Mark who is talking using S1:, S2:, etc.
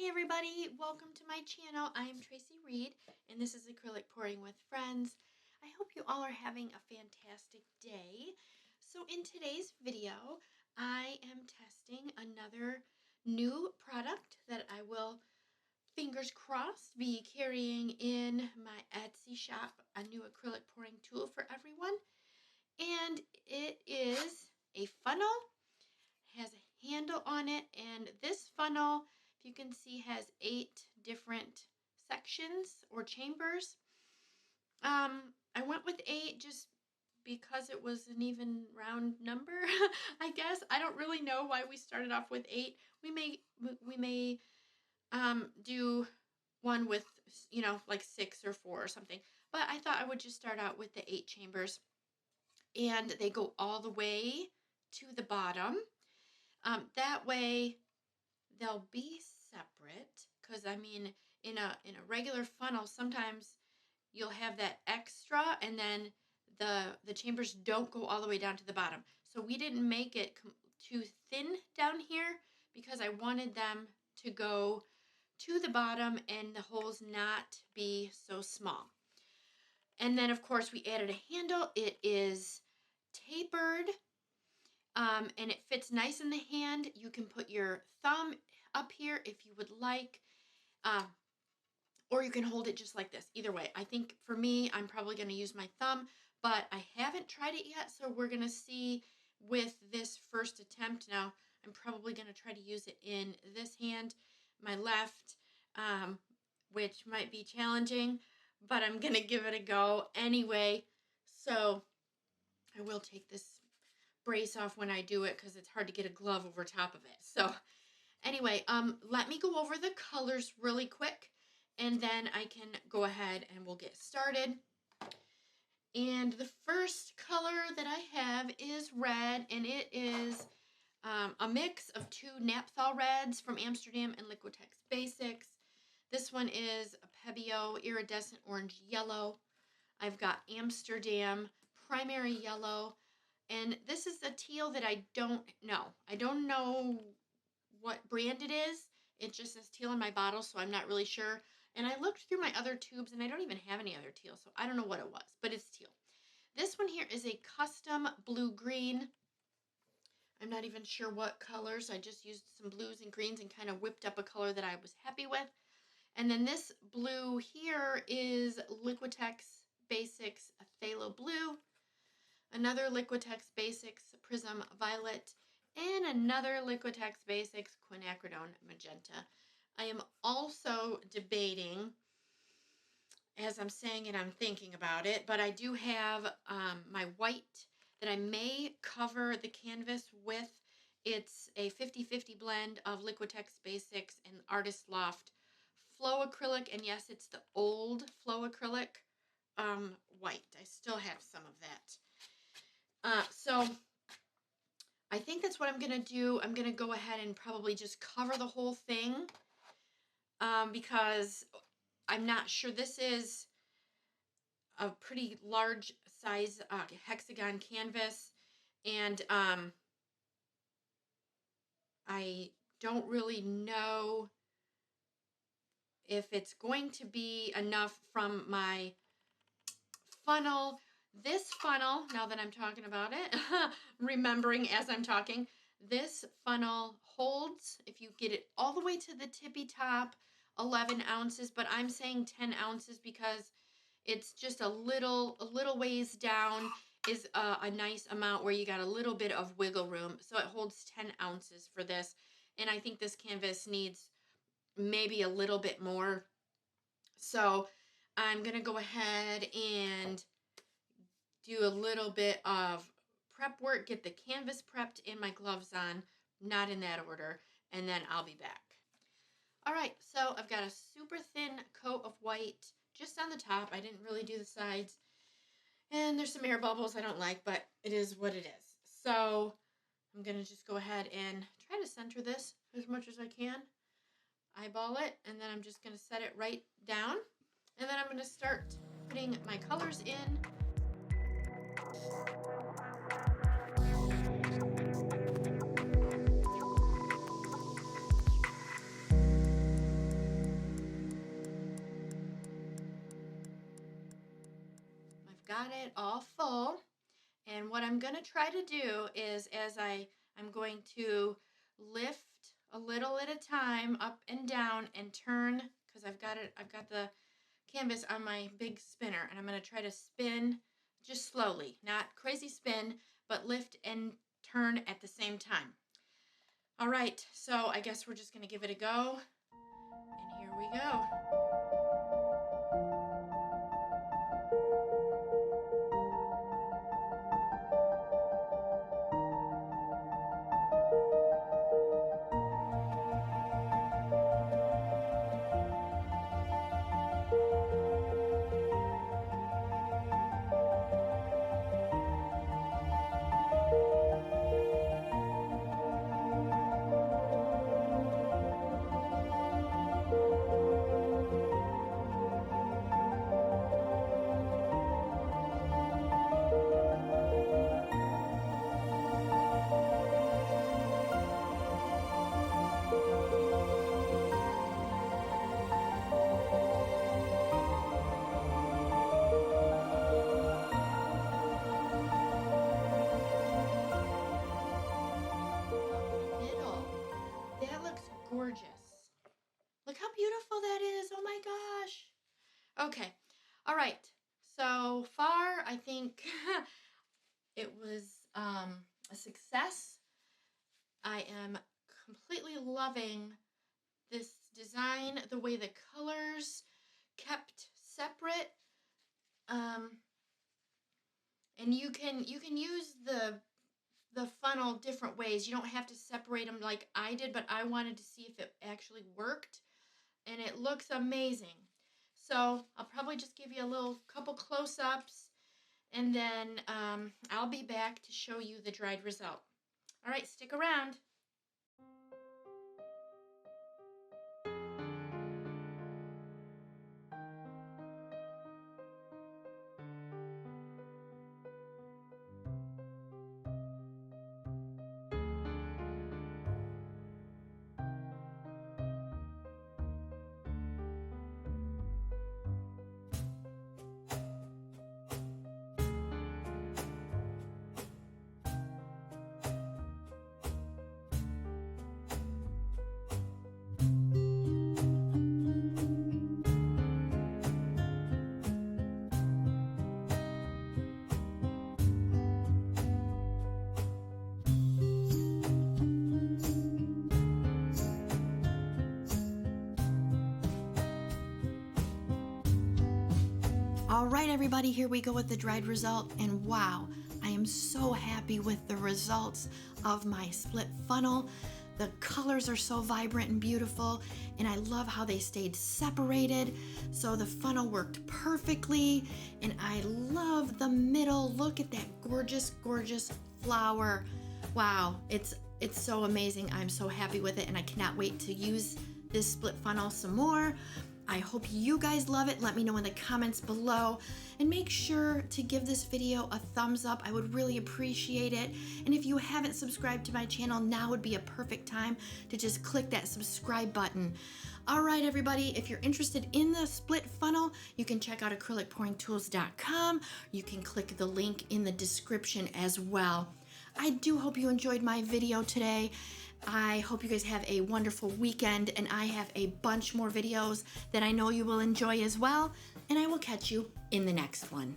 S1: Hey everybody, welcome to my channel. I am Tracie Reed and this is Acrylic Pouring with Friends. I hope you all are having a fantastic day. So in today's video, I am testing another new product that I will, fingers crossed, be carrying in my Etsy shop, a new acrylic pouring tool for everyone. And it is a funnel, has a handle on it, and this funnel, if you can see, has 8 different sections or chambers. I went with 8 just because it was an even round number, I guess. I don't really know why we started off with 8. We may do one with, like 6 or 4 or something. But I thought I would just start out with the 8 chambers. And they go all the way to the bottom. That way they'll be separate, because I mean in a regular funnel sometimes you'll have that extra and then the chambers don't go all the way down to the bottom. So we didn't make it too thin down here because I wanted them to go to the bottom and the holes not be so small. And then of course we added a handle. It is tapered. And it fits nice in the hand. You can put your thumb up here if you would like, or you can hold it just like this. Either way, I think for me, I'm probably going to use my thumb, but I haven't tried it yet, so we're going to see with this first attempt. Now, I'm probably going to try to use it in this hand, my left, which might be challenging, but I'm going to give it a go anyway. So I will take this brace off when I do it because it's hard to get a glove over top of it. So anyway, let me go over the colors really quick and then I can go ahead and we'll get started. And the first color that I have is red, and it is a mix of 2 Naphthol reds from Amsterdam and Liquitex Basics. This one is a Pebeo Iridescent Orange Yellow. I've got Amsterdam Primary Yellow. And this is a teal that I don't know. I don't know what brand it is. It just says teal in my bottle, so I'm not really sure. And I looked through my other tubes, and I don't even have any other teal, so I don't know what it was, but it's teal. This one here is a custom blue-green. I'm not even sure what colors. I just used some blues and greens and kind of whipped up a color that I was happy with. And then this blue here is Liquitex Basics Phthalo Blue. Another Liquitex Basics Prism Violet, and another Liquitex Basics Quinacridone Magenta. I am also debating, as I'm saying it, I'm thinking about it, but I do have my white that I may cover the canvas with. It's a 50-50 blend of Liquitex Basics and Artist Loft Flow Acrylic, and yes, it's the old Flow Acrylic white. I still have some of that. So I think that's what I'm going to do. I'm going to go ahead and probably just cover the whole thing because I'm not sure. This is a pretty large size hexagon canvas, and I don't really know if it's going to be enough from my funnel. This funnel, now that I'm talking about it, remembering as I'm talking, this funnel holds, if you get it all the way to the tippy top, 11 ounces, but I'm saying 10 ounces because it's just a little ways down is a nice amount where you got a little bit of wiggle room. So it holds 10 ounces for this. And I think this canvas needs maybe a little bit more. So I'm going to go ahead and do a little bit of prep work, get the canvas prepped and my gloves on, not in that order, and then I'll be back. All right, so I've got a super thin coat of white just on the top. I didn't really do the sides. And there's some air bubbles I don't like, but it is what it is. So I'm going to just go ahead and try to center this as much as I can. Eyeball it, and then I'm just going to set it right down. And then I'm going to start putting my colors in. got it all full. And what I'm gonna try to do is, as I'm going to lift a little at a time up and down and turn, because I've got the canvas on my big spinner, and I'm gonna try to spin just slowly, not crazy spin, but lift and turn at the same time. All right, so I guess we're just gonna give it a go, and here we go. That looks gorgeous. Look how beautiful that is. Oh my gosh. Okay. All right. So far, I think it was a success. I am completely loving this design, the way the colors kept separate. And you can use the funnel different ways. You don't have to separate them like I did, but I wanted to see if it actually worked, and it looks amazing. So I'll probably just give you a couple close-ups, and then I'll be back to show you the dried result. All right, stick around. All right, everybody, here we go with the dried result, and wow, I am so happy with the results of my split funnel. The colors are so vibrant and beautiful, and I love how they stayed separated. So the funnel worked perfectly, and I love the middle. Look at that gorgeous, gorgeous flower. Wow, it's so amazing. I'm so happy with it, and I cannot wait to use this split funnel some more. I hope you guys love it. Let me know in the comments below, and make sure to give this video a thumbs up. I would really appreciate it. And if you haven't subscribed to my channel, now would be a perfect time to just click that subscribe button. All right, everybody, if you're interested in the split funnel, you can check out acrylicpouringtools.com. You can click the link in the description as well. I do hope you enjoyed my video today. I hope you guys have a wonderful weekend, and I have a bunch more videos that I know you will enjoy as well, and I will catch you in the next one.